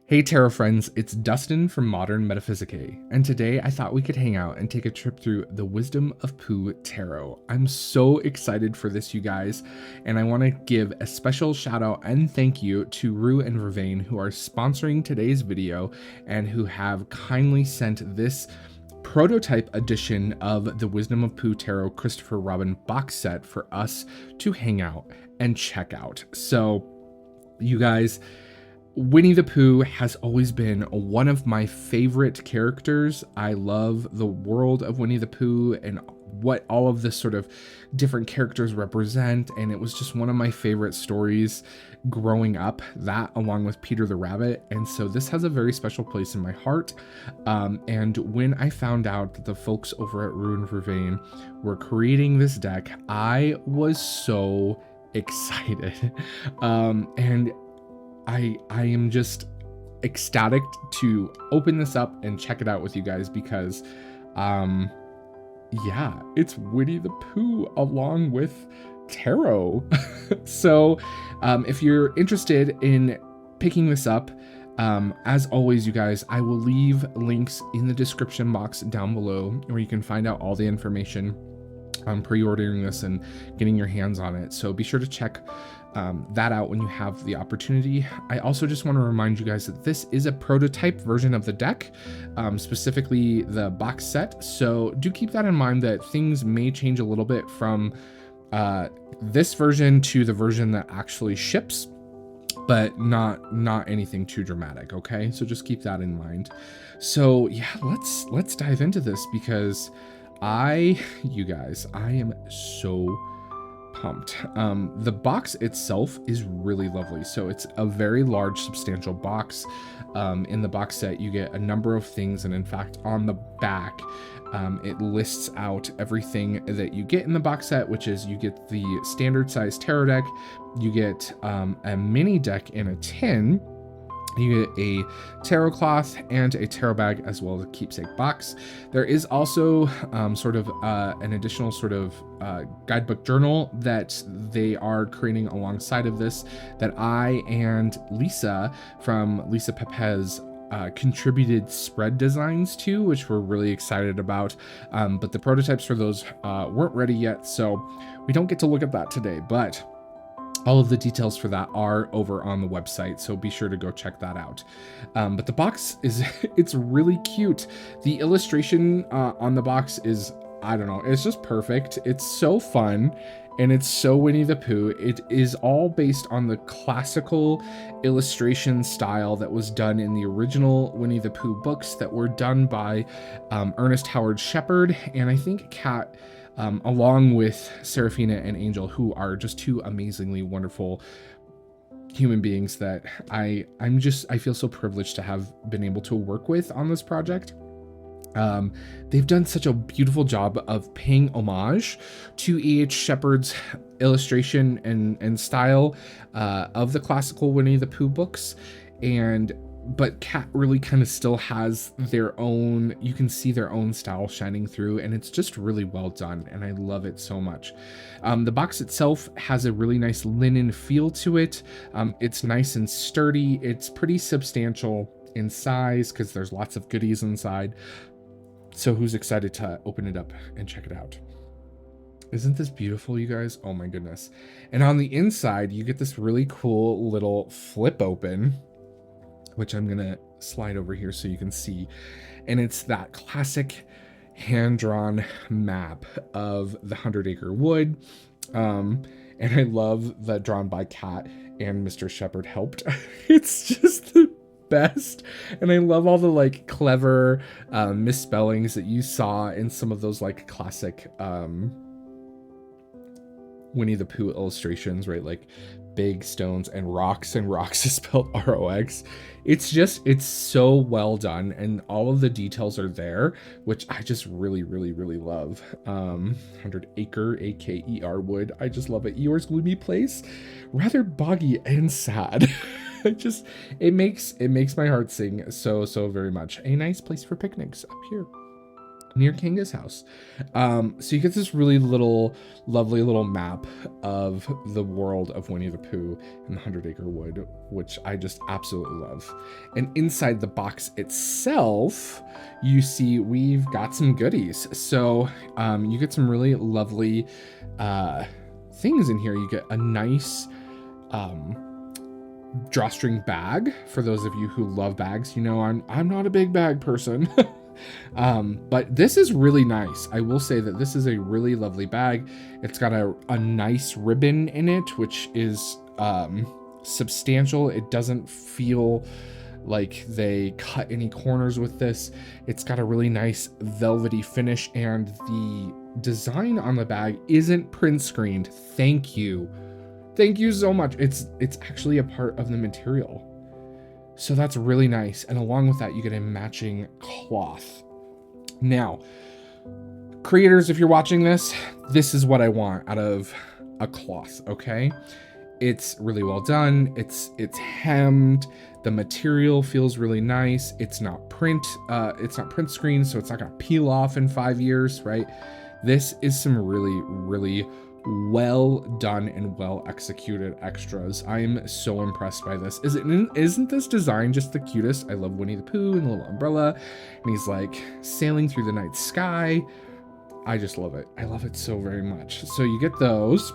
Hey tarot friends, it's Dustin from Modern Metaphysical, and today I thought we could hang out and take a trip through the Wisdom of Pooh Tarot. I'm so excited for this, you guys, and I want to give a special shout out and thank you to Rue and Vervain, who are sponsoring today's video and who have kindly sent this prototype edition of the Wisdom of Pooh Tarot Christopher Robin box set for us to hang out and check out. So, you guys, Winnie the Pooh has always been one of my favorite characters. I love the world of Winnie the Pooh and what all of the sort of different characters represent, and it was just one of my favorite stories growing up, that along with Peter the Rabbit. And so this has a very special place in my heart. And when I found out that the folks over at Rue Vervain were creating this deck, I was so excited. And I am just ecstatic to open this up and check it out with you guys because, yeah, it's Winnie the Pooh along with tarot. So, if you're interested in picking this up, as always, you guys, I will leave links in the description box down below where you can find out all the information on pre-ordering this and getting your hands on it. So be sure to check that out when you have the opportunity. I also just want to remind you guys that this is a prototype version of the deck, specifically the box set. So do keep that in mind that things may change a little bit from this version to the version that actually ships, but not anything too dramatic. Okay, so just keep that in mind. So yeah, let's dive into this because you guys, I am so pumped. The box itself is really lovely. So it's a very large, substantial box. In the box set, you get a number of things, and in fact, on the back, it lists out everything that you get in the box set, which is you get the standard size tarot deck, you get a mini deck in a tin, you get a tarot cloth and a tarot bag, as well as a keepsake box. There is also sort of an additional sort of guidebook journal that they are creating alongside of this, that I and Lisa from Lisa Pepez contributed spread designs to, which we're really excited about. But the prototypes for those weren't ready yet, so we don't get to look at that today, but all of the details for that are over on the website, so be sure to go check that out. But the box is, it's really cute. The illustration on the box is I don't know, it's just perfect. It's so fun and it's so Winnie the Pooh. It is all based on the classical illustration style that was done in the original Winnie the Pooh books that were done by Ernest Howard Shepard, and I think Kat, along with Serefina and Angel, who are just two amazingly wonderful human beings that I feel so privileged to have been able to work with on this project. They've done such a beautiful job of paying homage to E.H. Shepard's illustration and style of the classical Winnie the Pooh books, but Kat really kind of still has their own, you can see their own style shining through, and it's just really well done, and I love it so much. The box itself has a really nice linen feel to it. It's nice and sturdy. It's pretty substantial in size because there's lots of goodies inside. So who's excited to open it up and check it out? Isn't this beautiful, you guys? Oh my goodness. And on the inside, you get this really cool little flip open, which I'm gonna slide over here so you can see. And it's that classic hand-drawn map of the 100-acre wood. And I love that drawn by Kat and Mr. Shepard helped. It's just the best, and I love all the like clever misspellings that you saw in some of those like classic Winnie the Pooh illustrations, right? Like big stones and rocks is spelled R-O-X. It's so well done, and all of the details are there, which I just really love. 100-acre AKER wood, I just love it. Eeyore's gloomy place, rather boggy and sad. It makes my heart sing so very much. A nice place for picnics up here near Kanga's house. So you get this really lovely little map of the world of Winnie the Pooh and the 100-acre wood, which I just absolutely love. And inside the box itself, you see we've got some goodies. So you get some really lovely things in here. You get a nice drawstring bag for those of you who love bags. You know, I'm not a big bag person. But this is really nice. I will say that this is a really lovely bag. It's got a nice ribbon in it, which is substantial. It doesn't feel like they cut any corners with this. It's got a really nice velvety finish, and the design on the bag isn't print screened. Thank you so much. It's actually a part of the material, so that's really nice. And along with that, you get a matching cloth. Now, creators, if you're watching this is what I want out of a cloth. Okay, it's really well done. It's hemmed. The material feels really nice. It's not print screen, so it's not gonna peel off in 5 years, right? This is some really well done and well executed extras. I'm so impressed by this. Isn't this design just the cutest? I love Winnie the Pooh and the little umbrella, and he's like sailing through the night sky. I just love it. I love it so very much. So you get those.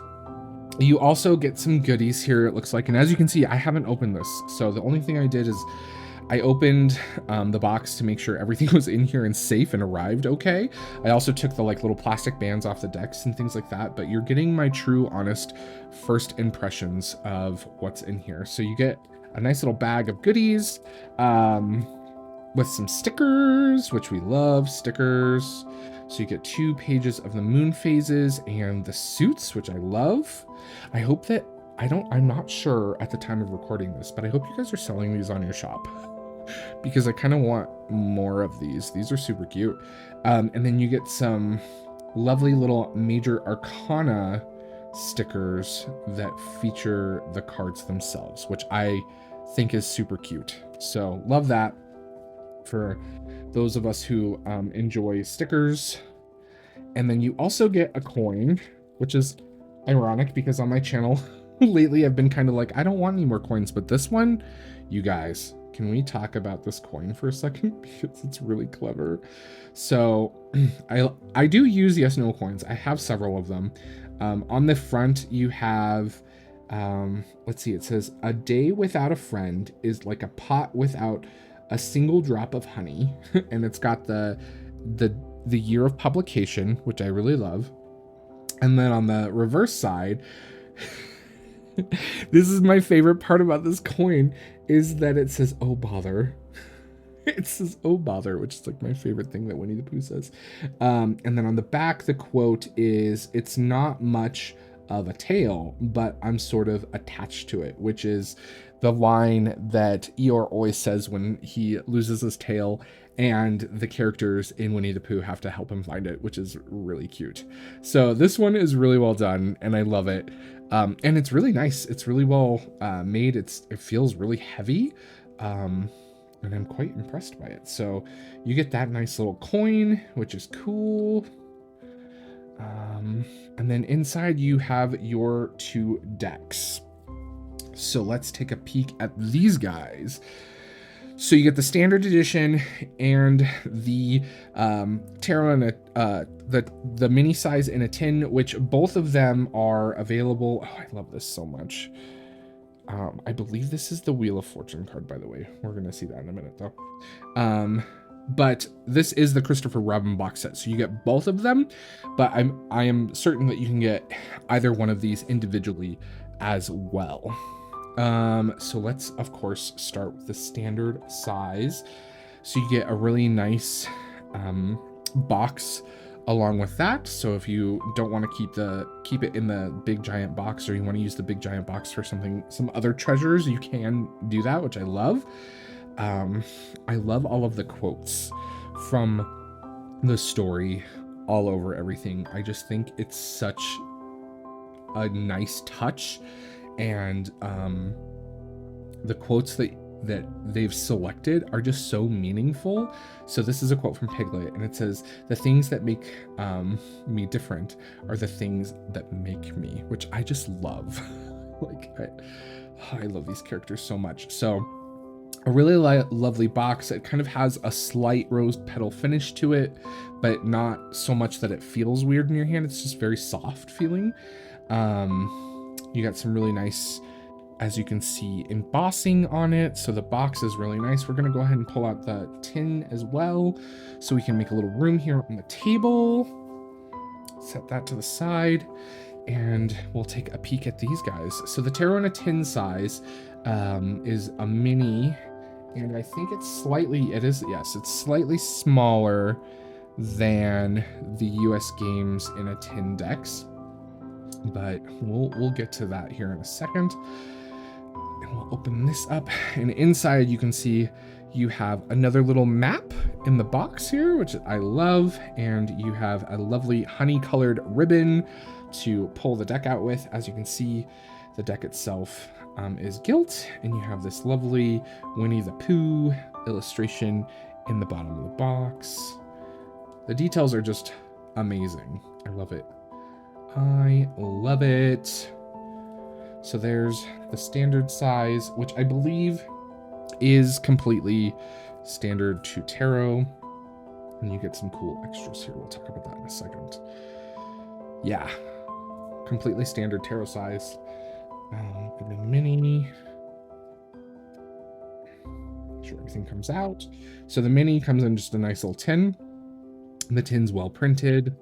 You also get some goodies here, it looks like, and as you can see, I haven't opened this. So the only thing I did is I opened the box to make sure everything was in here and safe and arrived okay. I also took the like little plastic bands off the decks and things like that, but you're getting my true, honest first impressions of what's in here. So you get a nice little bag of goodies with some stickers, which we love, stickers. So you get 2 pages of the moon phases and the suits, which I love. I hope that, I'm not sure at the time of recording this, but I hope you guys are selling these on your shop, because I kind of want more of these. These are super cute. And then you get some lovely little major arcana stickers that feature the cards themselves, which I think is super cute. So love that for those of us who enjoy stickers. And then you also get a coin, which is ironic because on my channel lately I've been kind of like, I don't want any more coins, but this one, you guys, can we talk about this coin for a second? Because it's really clever. So I do use yes no coins. I have several of them. On the front you have let's see, it says a day without a friend is like a pot without a single drop of honey. And it's got the the year of publication, which I really love. And then on the reverse side, this is my favorite part about this coin, is that it says, "Oh bother." It says, "Oh bother," which is like my favorite thing that Winnie the Pooh says. And then on the back, the quote is, "It's not much of a tale, but I'm sort of attached to it," which is the line that Eeyore always says when he loses his tail and the characters in Winnie the Pooh have to help him find it, which is really cute. So this one is really well done and I love it. And it's really nice. It's really well made. It feels really heavy. And I'm quite impressed by it. So you get that nice little coin, which is cool. And then inside you have your 2 decks. So let's take a peek at these guys. So you get the standard edition and the tarot in the mini size in a tin, which both of them are available. Oh, I love this so much. I believe this is the Wheel of Fortune card, by the way. We're going to see that in a minute, though. But this is the Christopher Robin box set. So you get both of them, but I am certain that you can get either one of these individually as well. So let's, of course, start with the standard size. So you get a really nice box along with that. So if you don't want to keep it in the big giant box, or you want to use the big giant box for some other treasures, you can do that, which I love. I love all of the quotes from the story all over everything. I just think it's such a nice touch, and the quotes that they've selected are just so meaningful. So this is a quote from Piglet, and it says, "The things that make me different are the things that make me," which I just love. Like, I love these characters so much. So a really lovely box. It kind of has a slight rose petal finish to it, but not so much that it feels weird in your hand. It's just very soft feeling. You got some really nice, as you can see, embossing on it. So the box is really nice. We're going to go ahead and pull out the tin as well, so we can make a little room here on the table. Set that to the side, and we'll take a peek at these guys. So the tarot in a tin size is a mini, and I think it's slightly smaller than the US Games in a tin decks, but we'll get to that here in a second. And we'll open this up, and inside you can see you have another little map in the box here, which I love, and you have a lovely honey-colored ribbon to pull the deck out with. As you can see, the deck itself is gilt, and you have this lovely Winnie the Pooh illustration in the bottom of the box. The details are just amazing. I love it. I love it. So there's the standard size, which I believe is completely standard to tarot, and you get some cool extras here. We'll talk about that in a second. Yeah, completely standard tarot size. The mini, make sure everything comes out. So the mini comes in just a nice little tin. The tin's well printed.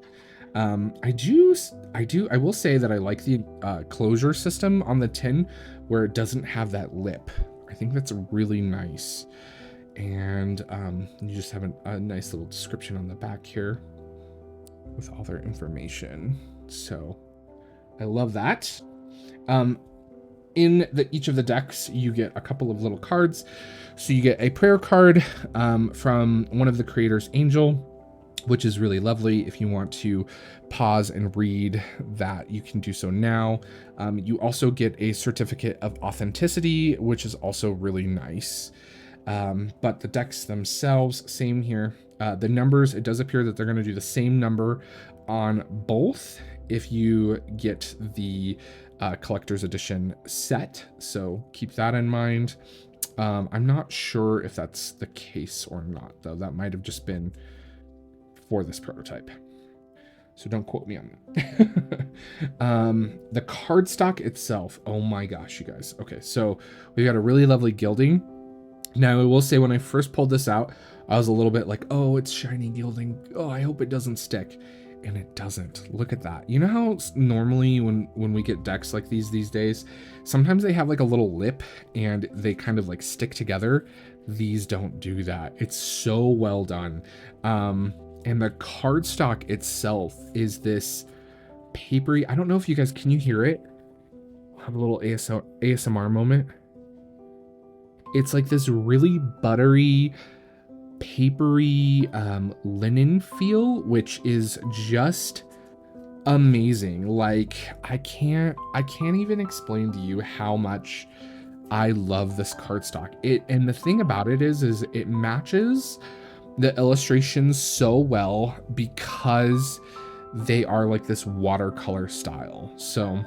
I will say that I like the closure system on the tin, where it doesn't have that lip. I think that's really nice. And you just have a nice little description on the back here with all their information. So I love that. In each of the decks, you get a couple of little cards. So you get a prayer card from one of the creators, Angel, which is really lovely. If you want to pause and read that, you can do so now. You also get a certificate of authenticity, which is also really nice. But the decks themselves, same here. The numbers, it does appear that they're going to do the same number on both if you get the collector's edition set. So keep that in mind. I'm not sure if that's the case or not, though. That might have just been for this prototype, so don't quote me on that. The cardstock itself, oh my gosh, you guys. Okay, so we've got a really lovely gilding. Now, I will say when I first pulled this out, I was a little bit like, oh, it's shiny gilding. Oh, I hope it doesn't stick. And it doesn't. Look at that. You know how normally when we get decks like these days, sometimes they have like a little lip and they kind of like stick together. These don't do that. It's so well done. And the cardstock itself is this papery. I don't know if you guys, can you hear it? I'll have a little ASMR moment. It's like this really buttery, papery linen feel, which is just amazing. Like I can't even explain to you how much I love this cardstock. And the thing about it is it matches the illustrations so well because they are like this watercolor style. So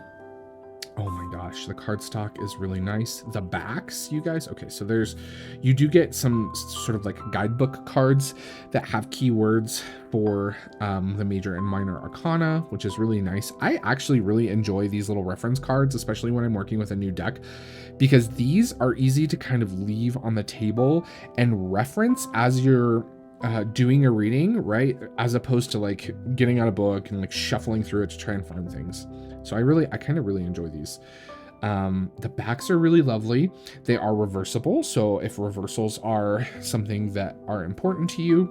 oh my gosh, the cardstock is really nice. The backs, you guys, okay, so you do get some sort of like guidebook cards that have keywords for the major and minor arcana, which is really nice. I actually really enjoy these little reference cards, especially when I'm working with a new deck, because these are easy to kind of leave on the table and reference as you're doing a reading, right? As opposed to like getting out a book and like shuffling through it to try and find things. So I kind of really enjoy these. The backs are really lovely. They are reversible. So if reversals are something that are important to you,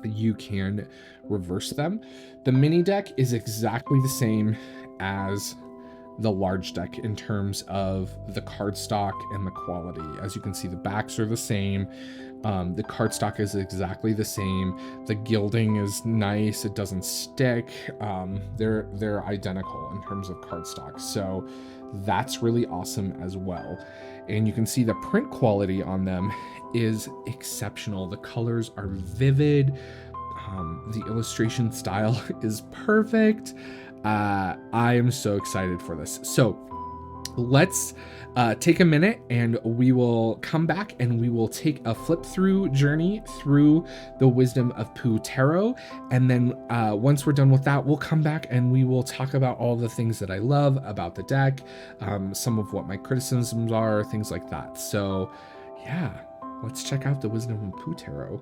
you can reverse them. The mini deck is exactly the same as the large deck in terms of the cardstock and the quality. As you can see, the backs are the same. The cardstock is exactly the same. The gilding is nice. It doesn't stick. They're identical in terms of cardstock. So that's really awesome as well. And you can see the print quality on them is exceptional. The colors are vivid. The illustration style is perfect. I am so excited for this. So let's take a minute and we will come back and we will take a flip through journey through the Wisdom of Pooh Tarot. And then once we're done with that, we'll come back and we will talk about all the things that I love about the deck, some of what my criticisms are, things like that. So yeah, let's check out the Wisdom of Pooh Tarot.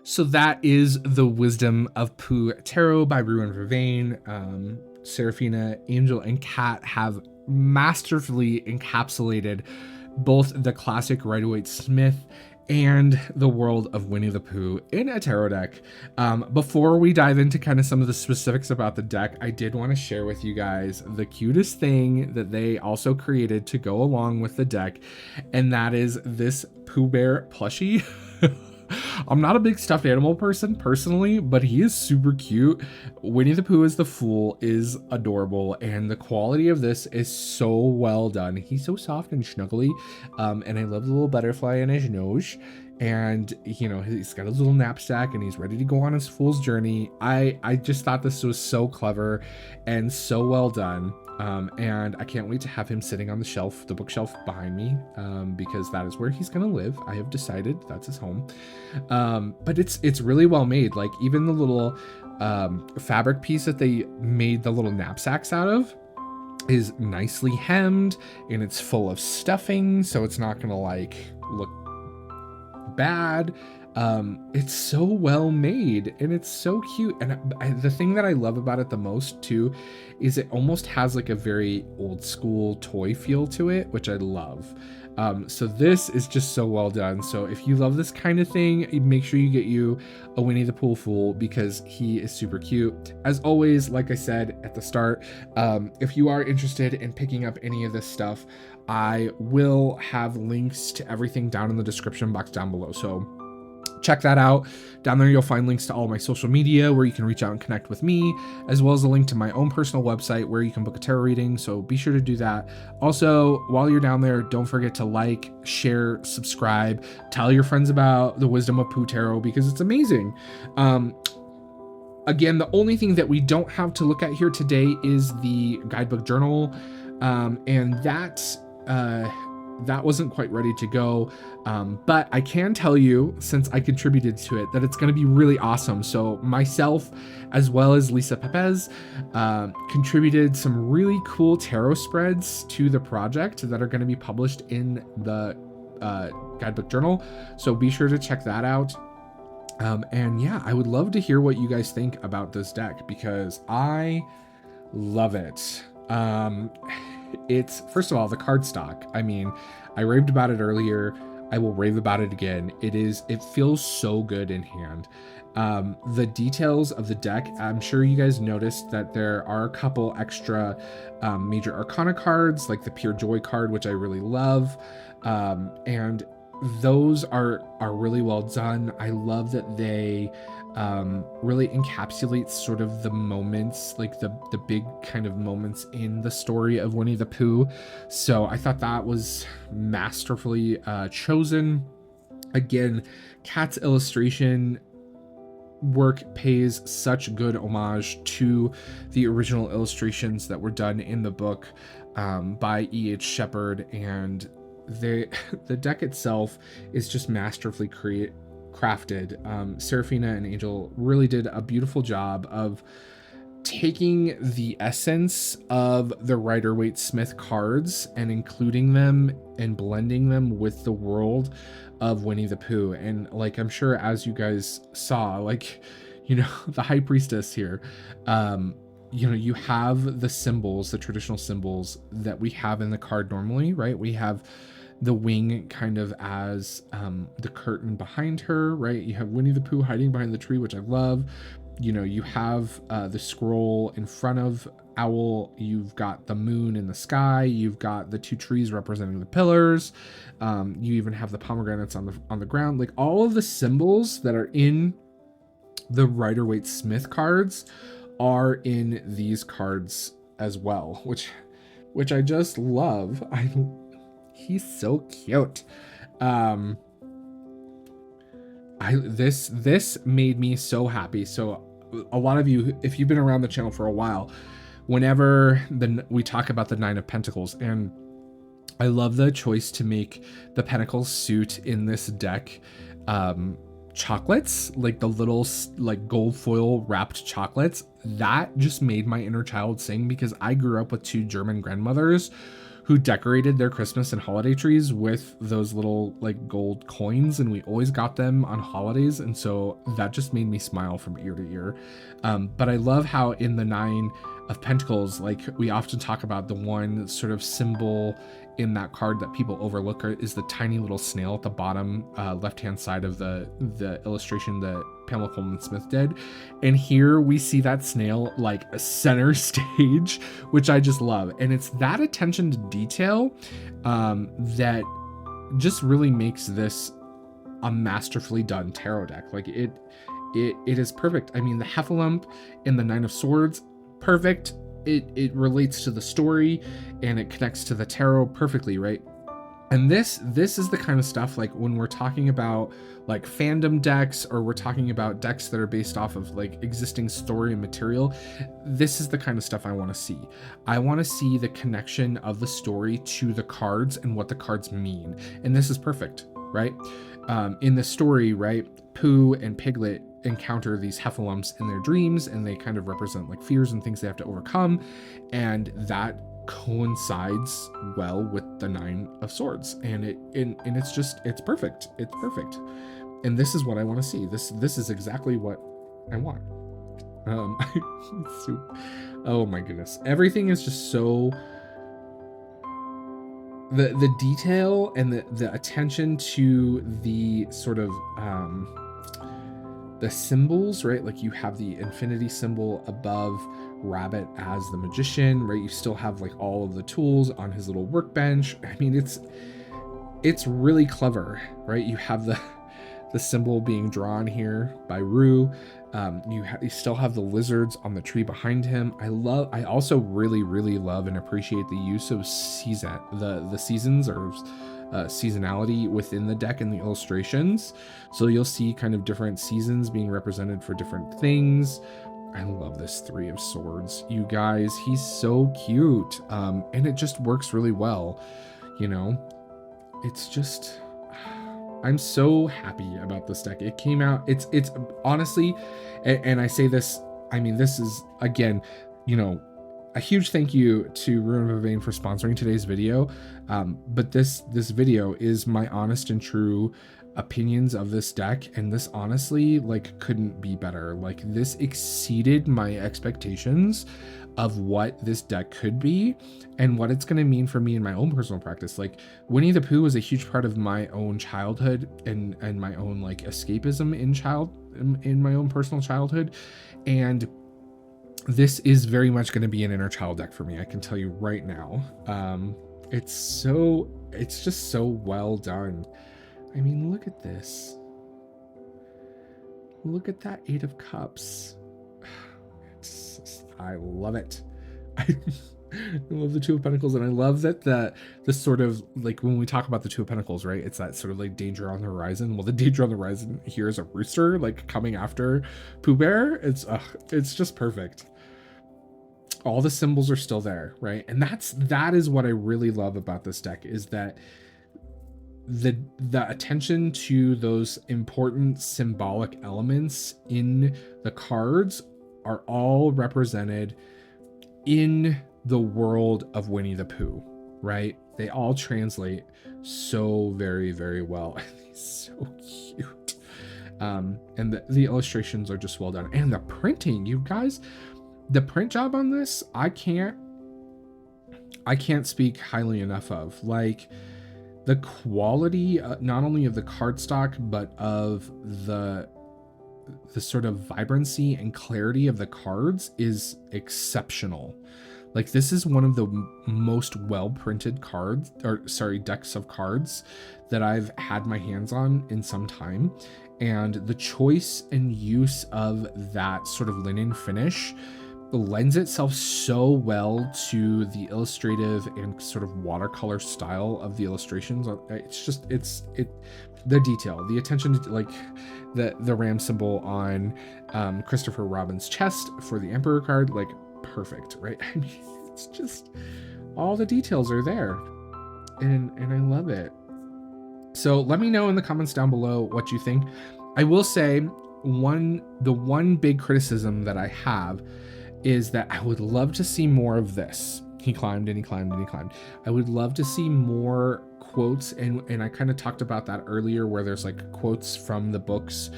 So that is the Wisdom of Pooh Tarot by Rue Vervain. Serefina, Angel, and Kat have masterfully encapsulated both the classic Rider-Waite-Smith and the world of Winnie the Pooh in a tarot deck. Before we dive into kind of some of the specifics about the deck, I did want to share with you guys the cutest thing that they also created to go along with the deck, and that is this Pooh Bear plushie. I'm not a big stuffed animal person personally, but he is super cute. Winnie the Pooh as the Fool is adorable, and the quality of this is so well done. He's so soft and snuggly, and I love the little butterfly in his nose. And you know, he's got his little knapsack and he's ready to go on his fool's journey. I just thought this was so clever and so well done. And I can't wait to have him sitting on the shelf, the bookshelf behind me, because that is where he's gonna live. I have decided that's his home. But it's really well made. Like even the little fabric piece that they made the little knapsacks out of is nicely hemmed, and it's full of stuffing, so it's not gonna like look bad. It's so well made and it's so cute, and the thing that I love about it the most too is it almost has like a very old school toy feel to it, which I love. So this is just so well done. So if you love this kind of thing, make sure you get you a Winnie the Pooh Fool because he is super cute. As always, like I said at the start, if you are interested in picking up any of this stuff, I will have links to everything down in the description box down below. So check that out. Down there, you'll find links to all my social media where you can reach out and connect with me, as well as a link to my own personal website where you can book a tarot reading. So be sure to do that. Also, while you're down there, don't forget to like, share, subscribe, tell your friends about the Wisdom of Pooh Tarot because it's amazing. Again, the only thing that we don't have to look at here today is the guidebook journal, and that wasn't quite ready to go, but I can tell you, since I contributed to it, that it's going to be really awesome. So myself, as well as Lisa Pepez, contributed some really cool tarot spreads to the project that are going to be published in the guidebook journal. So be sure to check that out. And yeah, I would love to hear what you guys think about this deck because I love it. It's, first of all, the cardstock. I mean, I raved about it earlier. I will rave about it again. It feels so good in hand. The details of the deck, I'm sure you guys noticed that there are a couple extra major arcana cards, like the Pure Joy card, which I really love. And those are really well done. I love that they really encapsulate sort of the moments, like the big kind of moments in the story of Winnie the Pooh. So I thought that was masterfully chosen. Again, Kat's illustration work pays such good homage to the original illustrations that were done in the book by E.H. Shepard, and the deck itself is just masterfully crafted. Serefina and Angel really did a beautiful job of taking the essence of the Rider-Waite-Smith cards and including them and blending them with the world of Winnie the Pooh. And like, I'm sure as you guys saw, like, you know, the High Priestess here, you know, you have the symbols, the traditional symbols that we have in the card normally, right? We have the wing kind of as the curtain behind her, right? You have Winnie the Pooh hiding behind the tree, which I love. You know, you have the scroll in front of Owl. You've got the moon in the sky. You've got the two trees representing the pillars. You even have the pomegranates on the ground. Like all of the symbols that are in the Rider-Waite-Smith cards are in these cards as well, which I just love. He's so cute. This made me so happy. So a lot of you, if you've been around the channel for a while, whenever we talk about the Nine of Pentacles, and I love the choice to make the Pentacles suit in this deck chocolates, like the little like gold foil wrapped chocolates. That just made my inner child sing because I grew up with two German grandmothers who decorated their Christmas and holiday trees with those little like gold coins, and we always got them on holidays, and so that just made me smile from ear to ear. But I love how in the 9 of Pentacles, like we often talk about, the one sort of symbol in that card that people overlook is the tiny little snail at the bottom left-hand side of the illustration that Pamela Coleman Smith did. And here we see that snail like center stage, which I just love. And it's that attention to detail that just really makes this a masterfully done tarot deck. Like it is perfect. I mean, the Heffalump and the Nine of Swords, perfect. It relates to the story and it connects to the tarot perfectly, right? And this is the kind of stuff, like when we're talking about like fandom decks, or we're talking about decks that are based off of like existing story and material, this is the kind of stuff I want to see. I want to see the connection of the story to the cards and what the cards mean. And this is perfect, right? In the story, right, Pooh and Piglet encounter these Heffalumps in their dreams, and they kind of represent like fears and things they have to overcome, and that coincides well with the Nine of Swords, and it's perfect. It's perfect. And this is what I want to see. This is exactly what I want. Oh my goodness, everything is just so, the detail and the attention to the sort of the symbols, right? Like you have the infinity symbol above Rabbit as the magician, right? You still have like all of the tools on his little workbench. I mean, it's really clever, right? You have the symbol being drawn here by Rue. You still have the lizards on the tree behind him. I also really love and appreciate the use of the seasons, or seasonality within the deck and the illustrations. So you'll see kind of different seasons being represented for different things. I love this Three of Swords, you guys. He's so cute, and it just works really well. You know, it's just, I'm so happy about this deck. It came out, it's honestly, and I say this, I mean, this is, again, you know, a huge thank you to Rue Vervain for sponsoring today's video. But this video is my honest and true opinions of this deck, and this honestly like couldn't be better. Like this exceeded my expectations of what this deck could be and what it's going to mean for me in my own personal practice. Like Winnie the Pooh was a huge part of my own childhood and my own like escapism in my own personal childhood, and this is very much going to be an inner child deck for me. I can tell you right now. It's just so well done. I mean, look at this. Look at that Eight of Cups. I love it. I love the Two of Pentacles, and I love that the sort of like when we talk about the Two of Pentacles, right? It's that sort of like danger on the horizon. Well, the danger on the horizon here is a rooster like coming after Pooh Bear. It's just perfect. All the symbols are still there, right? And that is what I really love about this deck, is that the attention to those important symbolic elements in the cards are all represented in the world of Winnie the Pooh, right? They all translate so very well. He's so cute. And the illustrations are just well done, and the printing, you guys, the print job on this, I can't speak highly enough of. Like the quality, not only of the cardstock, but of the sort of vibrancy and clarity of the cards is exceptional. Like this is one of the most well printed decks of cards that I've had my hands on in some time. And the choice and use of that sort of linen finish lends itself so well to the illustrative and sort of watercolor style of the illustrations. The detail, the attention to like the ram symbol on Christopher Robin's chest for the Emperor card, like perfect, right? I mean, it's just all the details are there, and I love it. So let me know in the comments down below what you think. I will say the one big criticism that I have is that I would love to see more of this. He climbed and he climbed and he climbed. I would love to see more quotes, and I kind of talked about that earlier, where there's like quotes from the books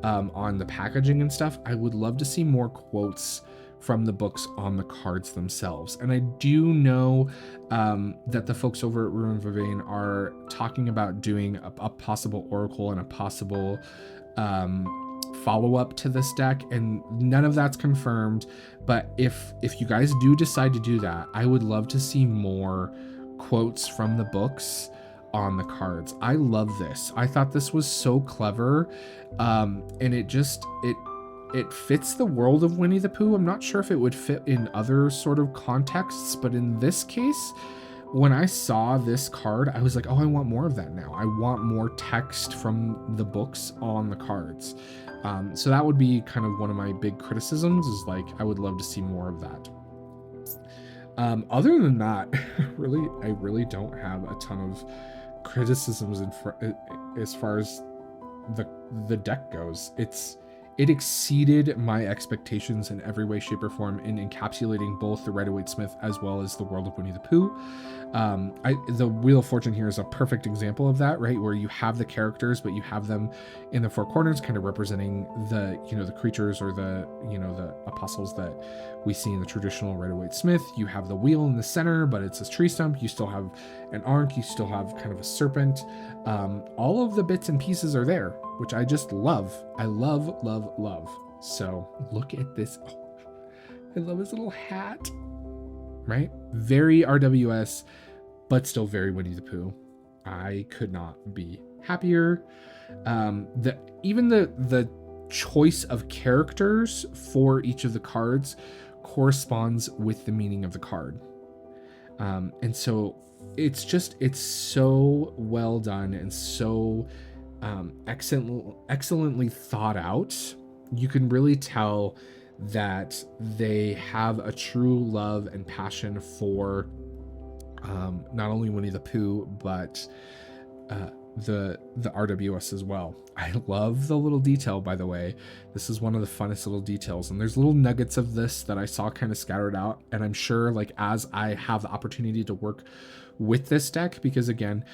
on the packaging and stuff. I would love to see more quotes from the books on the cards themselves. And I do know that the folks over at Rue Vervain are talking about doing a possible oracle and a possible follow-up to this deck, and none of that's confirmed. But if you guys do decide to do that, I would love to see more quotes from the books on the cards. I love this. I thought this was so clever, and it fits the world of Winnie the Pooh. I'm not sure if it would fit in other sort of contexts, but in this case, when I saw this card, I was like, oh, I want more of that now. I want more text from the books on the cards. So that would be kind of one of my big criticisms, is like, I would love to see more of that. Other than that, I really don't have a ton of criticisms as far as the deck goes. It exceeded my expectations in every way, shape, or form in encapsulating both the Rider-Waite-Smith as well as the world of Winnie the Pooh. The Wheel of Fortune here is a perfect example of that, right? Where you have the characters, but you have them in the four corners, kind of representing the creatures or the apostles that we see in the traditional Rider-Waite-Smith. You have the wheel in the center, but it's a tree stump. You still have an arc. You still have kind of a serpent. All of the bits and pieces are there, which I just love. I love. So look at this. Oh, I love his little hat, right? Very RWS, but still very Winnie the Pooh. I could not be happier. Even the choice of characters for each of the cards corresponds with the meaning of the card. And so it's so well done and so excellently thought out. You can really tell that they have a true love and passion for not only Winnie the Pooh, but the RWS as well. I love the little detail, by the way. This is one of the funnest little details, and there's little nuggets of this that I saw kind of scattered out, and I'm sure, like, as I have the opportunity to work with this deck, because again,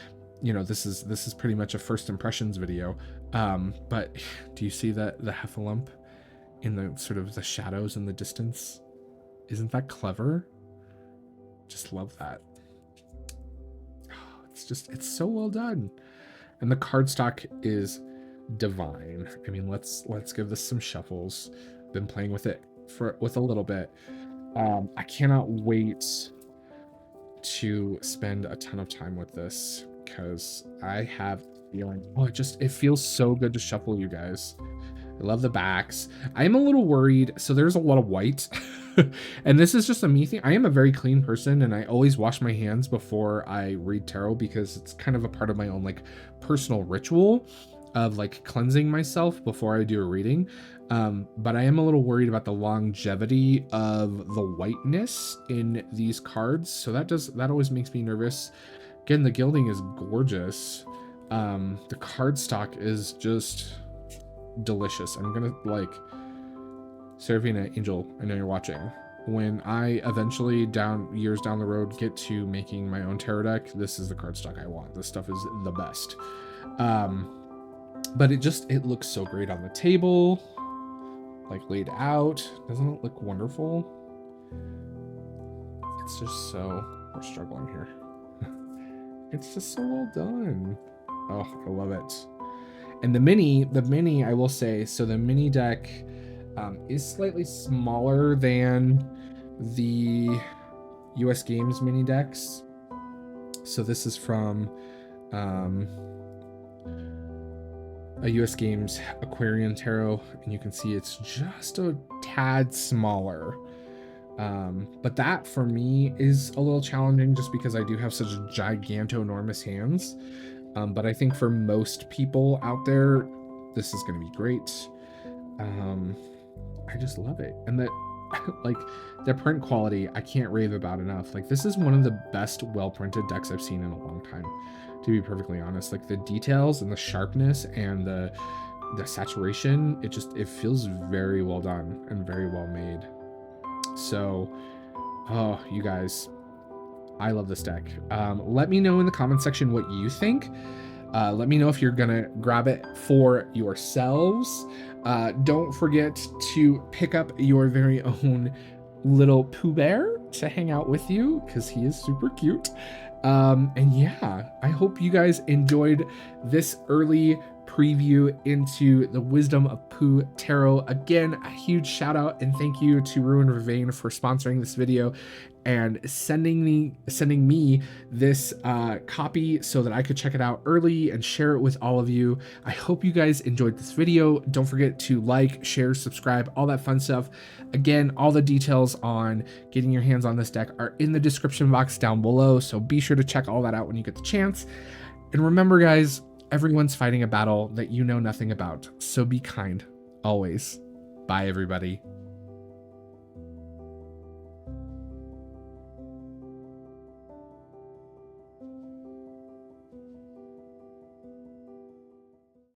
this is pretty much a first impressions video, but do you see the heffalump in the sort of the shadows in the distance? Isn't that clever? Just love that. It's so well done. And the cardstock is divine. I mean, let's give this some shuffles. Been playing with it with a little bit. I cannot wait to spend a ton of time with this, because I have a feeling, it feels so good to shuffle, you guys. I love the backs. I am a little worried. So there's a lot of white and this is just a me thing. I am a very clean person, and I always wash my hands before I read tarot, because it's kind of a part of my own like personal ritual of like cleansing myself before I do a reading. But I am a little worried about the longevity of the whiteness in these cards. So that always makes me nervous. Again, the gilding is gorgeous. The cardstock is just delicious. I'm gonna, like, Serefina, Angel, I know you're watching. When I eventually years down the road get to making my own tarot deck, this is the cardstock I want. This stuff is the best. But it looks so great on the table, like laid out. Doesn't it look wonderful? It's just so, we're struggling here. It's just so well done. Oh, I love it. And the mini, I will say, so the mini deck is slightly smaller than the US Games mini decks. So this is from a US Games Aquarian Tarot, and you can see it's just a tad smaller. But that for me is a little challenging, just because I do have such giganto-enormous hands. But I think for most people out there, this is going to be great. I just love it. And that, like, the print quality, I can't rave about enough. Like, this is one of the best well-printed decks I've seen in a long time, to be perfectly honest. Like, the details and the sharpness and the saturation, it feels very well done and very well made. So, oh, you guys, I love this deck. Let me know in the comment section what you think. Let me know if you're gonna grab it for yourselves. Don't forget to pick up your very own little Pooh Bear to hang out with you because he is super cute. And yeah, I hope you guys enjoyed this early preview into the Wisdom of Pooh Tarot. Again, a huge shout out and thank you to Rue Vervain for sponsoring this video and sending me this copy so that I could check it out early and share it with all of you. I hope you guys enjoyed this video. Don't forget to like, share, subscribe, all that fun stuff. Again, all the details on getting your hands on this deck are in the description box down below, so be sure to check all that out when you get the chance. And remember, guys, everyone's fighting a battle that you know nothing about, so be kind always. Bye, everybody.